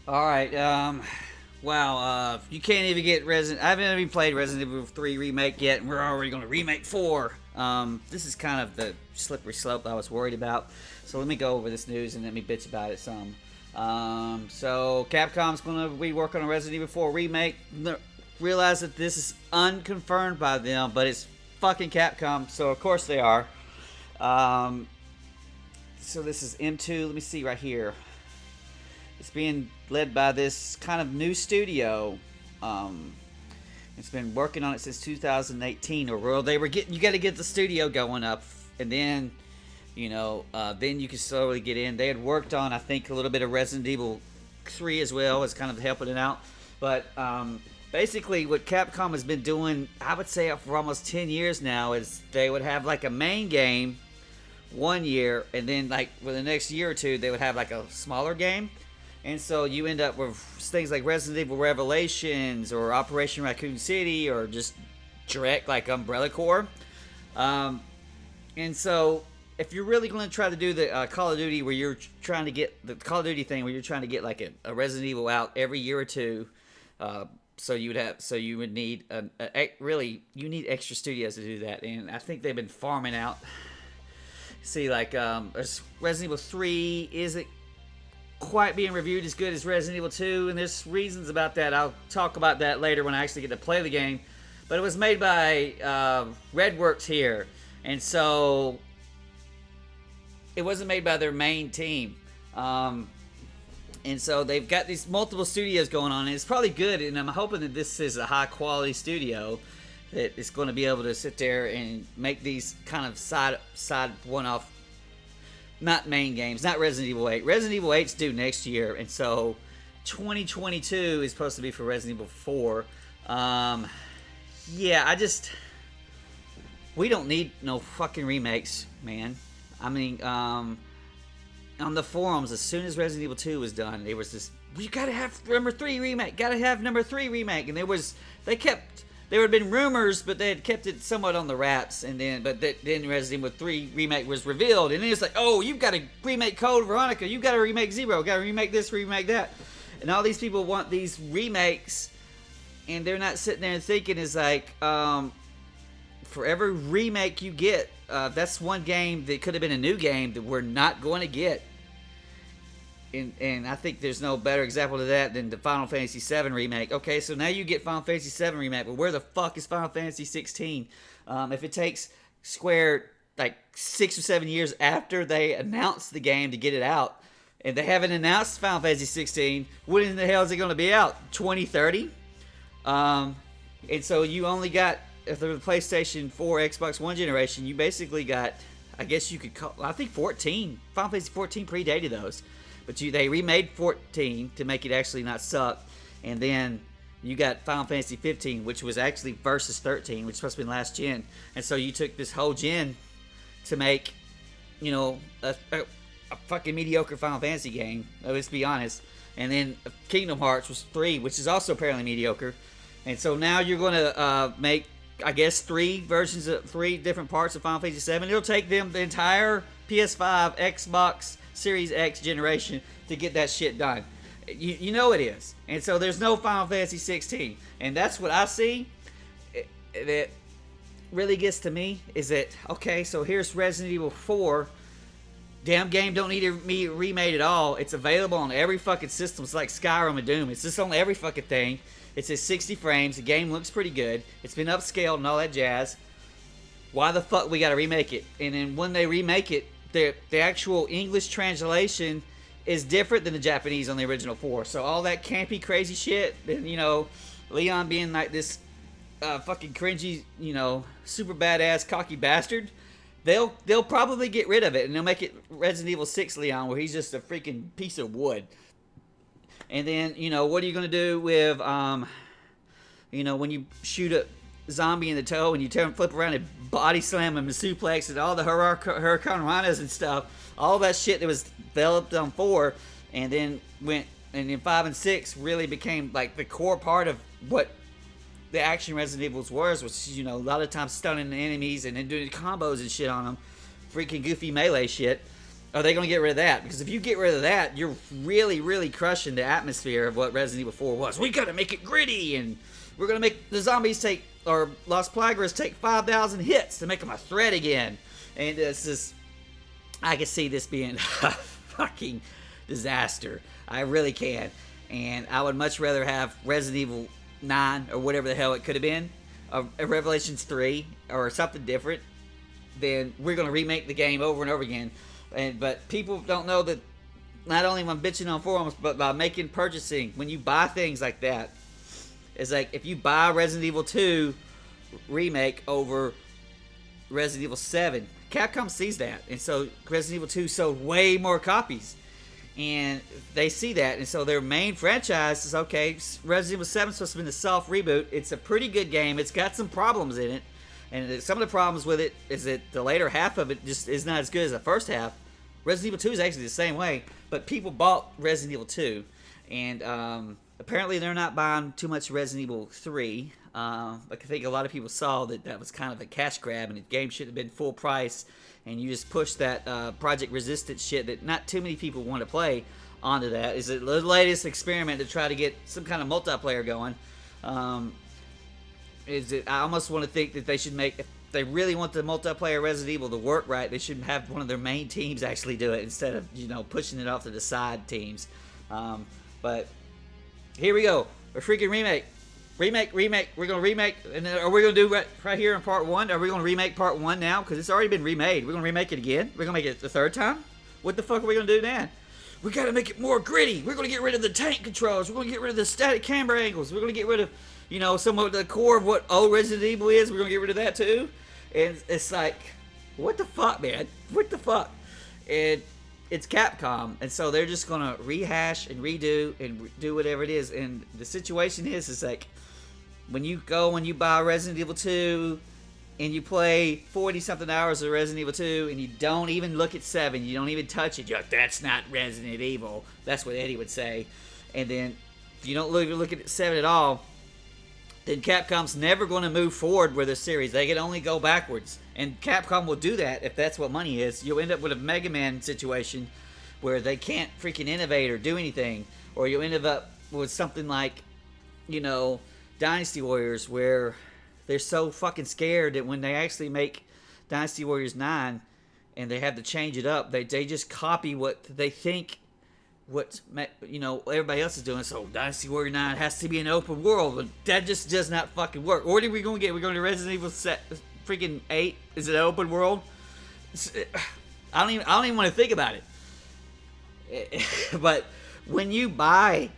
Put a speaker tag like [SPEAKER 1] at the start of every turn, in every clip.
[SPEAKER 1] All right. Wow. You can't even get Resident. I haven't even played Resident Evil 3 remake yet, and we're already going to remake 4. This is kind of the slippery slope I was worried about. So let me go over this news and let me bitch about it some. So Capcom's going to be working on Resident Evil 4 remake. Realize that this is unconfirmed by them, but it's fucking Capcom, so of course they are. Um, so this is M2. Let me see right here. It's being led by this kind of new studio. Um, it's been working on it since 2018. Or well, they were getting. You got to get the studio going up, and then, then you can slowly get in. They had worked on, I think, a little bit of Resident Evil 3 as well, as kind of helping it out. But basically, what Capcom has been doing, I would say, for almost 10 years now, is they would have like a main game 1 year, and then like for the next year or two, they would have like a smaller game. And so you end up with things like Resident Evil Revelations or Operation Raccoon City or just direct like Umbrella Corps. And so if you're really going to try to do the Call of Duty where you're trying to get the Call of Duty thing where you're trying to get like a Resident Evil out every year or two, you would need really you need extra studios to do that, and I think they've been farming out. See, like Resident Evil 3 isn't quite being reviewed as good as Resident Evil 2, and there's reasons about that. I'll talk about that later when I actually get to play the game. But it was made by Redworks here, and so it wasn't made by their main team. And so they've got these multiple studios going on, and it's probably good, and I'm hoping that this is a high-quality studio that is going to be able to sit there and make these kind of side one-off, not main games, not Resident Evil 8. Resident Evil 8's due next year, and so 2022 is supposed to be for Resident Evil 4. We don't need no fucking remakes, man. I mean, on the forums, as soon as Resident Evil 2 was done, there was this, you gotta have number 3 remake, and there had been rumors, but they had kept it somewhat on the wraps, and then Resident Evil 3 remake was revealed, and then it's like, oh, you've got to remake Code Veronica, you got to remake Zero, got to remake this, remake that, and all these people want these remakes, and they're not sitting there and thinking is like, for every remake you get, that's one game that could have been a new game that we're not going to get. And I think there's no better example of that than the Final Fantasy VII remake. Okay, so now you get Final Fantasy VII remake, but where the fuck is Final Fantasy 16? If it takes Square like 6 or 7 years after they announced the game to get it out, and they haven't announced Final Fantasy 16, when in the hell is it going to be out? 2030? And so you only got, if the PlayStation 4, Xbox One generation, you basically got, I guess you could call, I think 14. Final Fantasy 14 predated those. But they remade 14 to make it actually not suck. And then you got Final Fantasy 15, which was actually versus 13, which was supposed to be last gen. And so you took this whole gen to make, a fucking mediocre Final Fantasy game. Let's be honest. And then Kingdom Hearts was 3, which is also apparently mediocre. And so now you're going to make, I guess, 3 versions of 3 different parts of Final Fantasy 7. It'll take them the entire PS5, Xbox Series X generation to get that shit done. You know it is. And so there's no Final Fantasy 16. And that's what I see that really gets to me is that, okay, so here's Resident Evil 4. Damn game don't need to be remade at all. It's available on every fucking system. It's like Skyrim and Doom. It's just on every fucking thing. It's at 60 frames. The game looks pretty good. It's been upscaled and all that jazz. Why the fuck we gotta remake it? And then when they remake it, the actual English translation is different than the Japanese on the original 4. So all that campy, crazy shit, and Leon being like this fucking cringy, super badass, cocky bastard, they'll probably get rid of it, and they'll make it Resident Evil 6 Leon, where he's just a freaking piece of wood. And then, what are you going to do with, when you shoot a zombie in the toe and you flip around and body slam him and suplex and all the Hurricane Ranas and stuff, all that shit that was developed on 4 and then 5 and 6 really became like the core part of what the action Resident Evils was, which, a lot of times stunning the enemies and then doing combos and shit on them, freaking goofy melee shit. Are they going to get rid of that? Because if you get rid of that, you're really, really crushing the atmosphere of what Resident Evil 4 was. We got to make it gritty, and we're going to make the zombies take, or Los Plagueras take 5,000 hits to make them a threat again. And it's just, I can see this being a fucking disaster. I really can. And I would much rather have Resident Evil 9, or whatever the hell it could have been, Revelations 3, or something different, than we're going to remake the game over and over again. But people don't know that not only am I bitching on forums, but by making purchasing, when you buy things like that, it's like if you buy Resident Evil 2 remake over Resident Evil 7, Capcom sees that, and so Resident Evil 2 sold way more copies, and they see that, and so their main franchise is, okay, Resident Evil 7 is supposed to be the soft reboot. It's a pretty good game. It's got some problems in it, and some of the problems with it is that the later half of it just is not as good as the first half. Resident Evil 2 is actually the same way, but people bought Resident Evil 2, and apparently they're not buying too much Resident Evil 3. I think a lot of people saw that was kind of a cash grab, and the game should have been full price, and you just pushed that Project Resistance shit that not too many people want to play onto that. Is it the latest experiment to try to get some kind of multiplayer going? I almost want to think that they should make, if they really want the multiplayer Resident Evil to work right, they should have one of their main teams actually do it instead of, pushing it off to the side teams. But here we go. A freaking remake. We're going to remake. And then are we going to do right here in part 1? Are we going to remake part 1 now? Because it's already been remade. We're going to remake it again? We're going to make it the third time? What the fuck are we going to do then? We got to make it more gritty. We're going to get rid of the tank controls. We're going to get rid of the static camera angles. We're going to get rid of, some of the core of what old Resident Evil is. We're going to get rid of that too. And it's like, what the fuck, man? What the fuck? And it's Capcom, and so they're just gonna rehash and redo and do whatever it is. And the situation is like, when you buy Resident Evil 2 and you play 40-something hours of Resident Evil 2 and you don't even look at 7, you don't even touch it, you're like, that's not Resident Evil. That's what Eddie would say. And then if you don't look at 7 at all, then Capcom's never going to move forward with a series. They can only go backwards. And Capcom will do that if that's what money is. You'll end up with a Mega Man situation where they can't freaking innovate or do anything. Or you'll end up with something like, Dynasty Warriors, where they're so fucking scared that when they actually make Dynasty Warriors 9 and they have to change it up, they just copy what they think everybody else is doing. So Dynasty Warrior 9 has to be an open world, but that just does not fucking work. What are we going to get? We're going to Resident Evil freaking 8? Is it an open world? I don't even want to think about it. But when you buy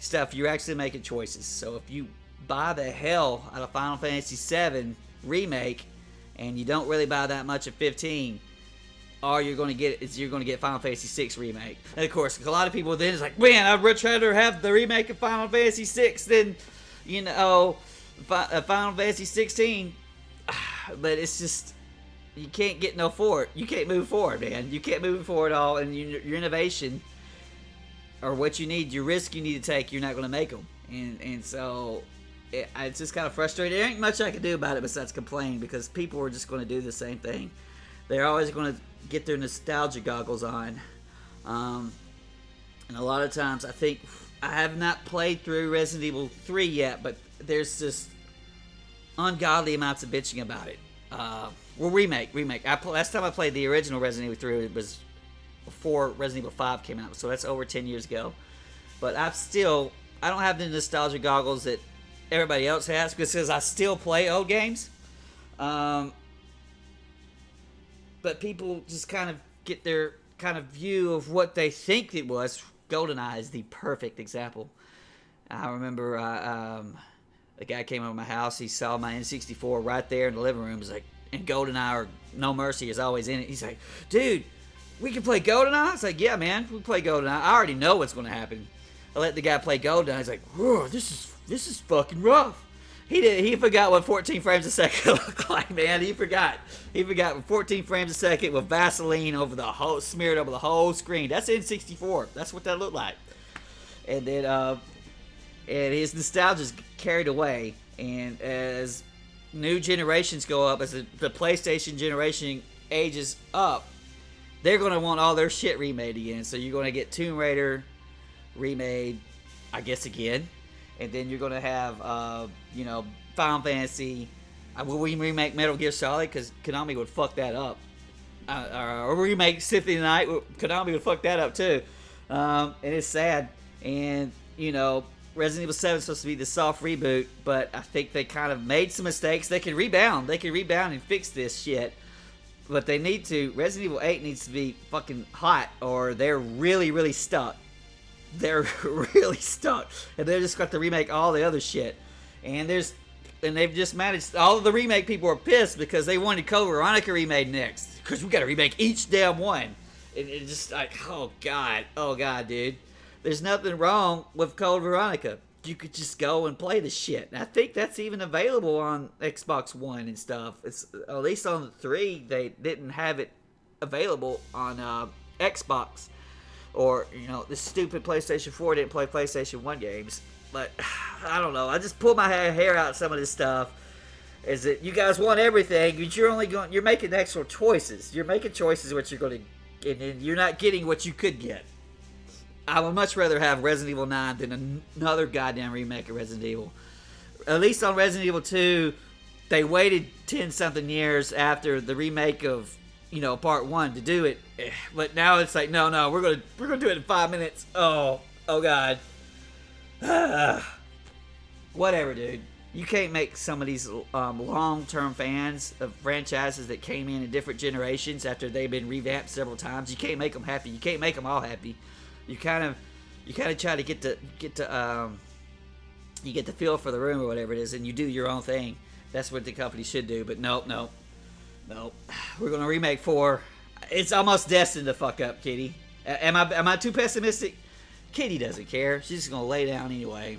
[SPEAKER 1] stuff, you're actually making choices. So if you buy the hell out of Final Fantasy VII Remake and you don't really buy that much of 15, all you're going to get is Final Fantasy VI Remake. And of course, a lot of people then is like, man, I'd much rather have the remake of Final Fantasy VI than, Final Fantasy 16. But it's just, you can't get no forward. You can't move forward, man. You can't move forward at all, and your innovation, or what you need, your risk you need to take, you're not going to make them. And so, it's just kind of frustrating. There ain't much I can do about it besides complain, because people are just going to do the same thing. They're always going to get their nostalgia goggles on. And a lot of times, I think, I have not played through Resident Evil 3 yet, but there's just ungodly amounts of bitching about it. Remake. Last time I played the original Resident Evil 3, it was before Resident Evil 5 came out, so that's over 10 years ago. But I don't have the nostalgia goggles that everybody else has, because I still play old games. But people just kind of get their kind of view of what they think it was. GoldenEye is the perfect example. I remember a guy came over to my house. He saw my N64 right there in the living room. He's like, and GoldenEye or No Mercy is always in it. He's like, dude, we can play GoldenEye? I was like, yeah, man, we play GoldenEye. I already know what's going to happen. I let the guy play GoldenEye. He's like, whoa, this is fucking rough. He forgot what 14 frames a second looked like, man. He forgot 14 frames a second with Vaseline smeared over the whole screen. That's N64. That's what that looked like. And then, and his nostalgia's carried away. And as new generations go up, as the PlayStation generation ages up, they're gonna want all their shit remade again. So you're gonna get Tomb Raider remade, I guess, again, and then you're gonna have Final Fantasy. Will we remake Metal Gear Solid? Because Konami would fuck that up. Or remake Symphony of the Night. Konami would fuck that up too. And it's sad. And Resident Evil 7 is supposed to be the soft reboot, but I think they kind of made some mistakes. They can rebound. They can rebound and fix this shit. But they need to. Resident Evil 8 needs to be fucking hot, or they're really, really stuck. They're really stuck. And they're just got to remake all the other shit. And they've just managed. All of the remake people are pissed because they wanted Code Veronica remade next. Because we got to remake each damn one. And it's just like, oh god, dude. There's nothing wrong with Code Veronica. You could just go and play the shit. And I think that's even available on Xbox One and stuff. It's at least on the 3, they didn't have it available on Xbox. Or, this stupid PlayStation 4 didn't play PlayStation 1 games. But, I don't know. I just pull my hair out some of this stuff. Is that you guys want everything, but you're making extra choices. You're making choices what you're going to, and then you're not getting what you could get. I would much rather have Resident Evil 9 than another goddamn remake of Resident Evil. At least on Resident Evil 2, they waited 10-something years after the remake of, Part 1 to do it. But now it's like, no, we're gonna do it in 5 minutes. Oh god. Whatever, dude. You can't make some of these long-term fans of franchises that came in different generations after they've been revamped several times. You can't make them happy. You can't make them all happy. You kind of try to get the feel for the room or whatever it is, and you do your own thing. That's what the company should do. But nope. We're gonna remake 4. It's almost destined to fuck up, Kitty. Am I too pessimistic? Kitty doesn't care. She's just gonna lay down anyway.